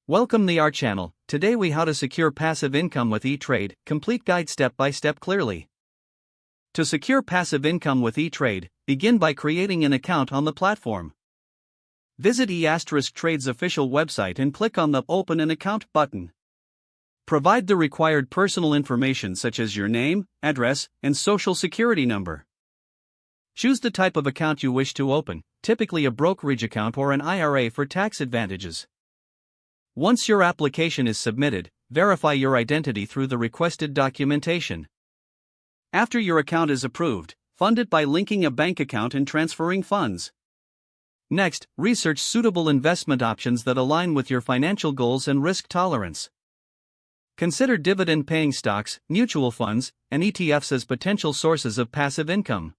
Welcome to our channel. Today we how to secure passive income with E-Trade, complete guide step by step clearly. To secure passive income with E-Trade, begin by creating an account on the platform. Visit E*Trade's official website and click on the Open an Account button. Provide the required personal information such as your name, address, and social security number. Choose the type of account you wish to open, typically a brokerage account or an IRA for tax advantages. Once your application is submitted, verify your identity through the requested documentation. After your account is approved, fund it by linking a bank account and transferring funds. Next, research suitable investment options that align with your financial goals and risk tolerance. Consider dividend-paying stocks, mutual funds, and ETFs as potential sources of passive income.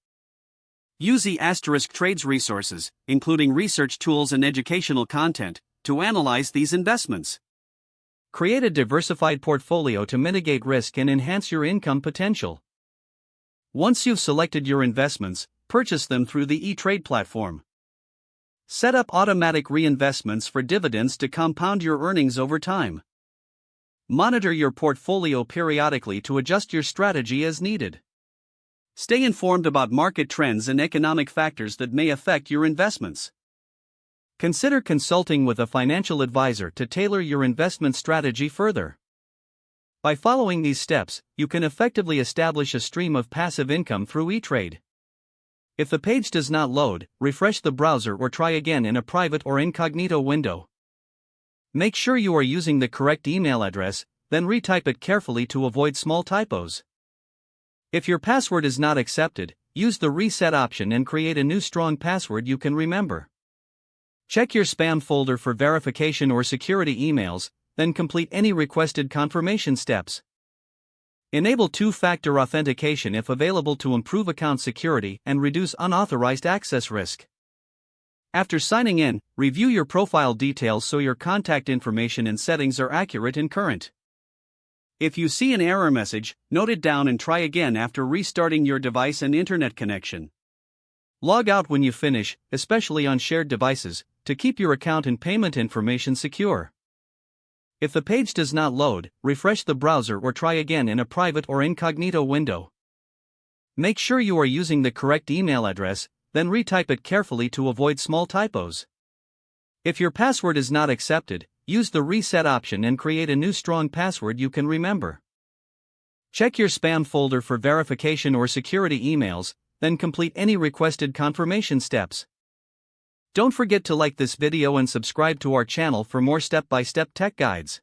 Use E*Trade's resources, including research tools and educational content, to analyze these investments. Create a diversified portfolio to mitigate risk and enhance your income potential. Once you've selected your investments, purchase them through the E-Trade platform. Set up automatic reinvestments for dividends to compound your earnings over time. Monitor your portfolio periodically to adjust your strategy as needed. Stay informed about market trends and economic factors that may affect your investments. Consider consulting with a financial advisor to tailor your investment strategy further. By following these steps, you can effectively establish a stream of passive income through E-Trade. If the page does not load, refresh the browser or try again in a private or incognito window. Make sure you are using the correct email address, then retype it carefully to avoid small typos. If your password is not accepted, use the reset option and create a new strong password you can remember. Check your spam folder for verification or security emails, then complete any requested confirmation steps. Enable two-factor authentication if available to improve account security and reduce unauthorized access risk. After signing in, review your profile details so your contact information and settings are accurate and current. If you see an error message, note it down and try again after restarting your device and internet connection. Log out when you finish, especially on shared devices, to keep your account and payment information secure. If the page does not load, refresh the browser or try again in a private or incognito window. Make sure you are using the correct email address, then retype it carefully to avoid small typos. If your password is not accepted, use the reset option and create a new strong password you can remember. Check your spam folder for verification or security emails, then complete any requested confirmation steps. Don't forget to like this video and subscribe to our channel for more step-by-step tech guides.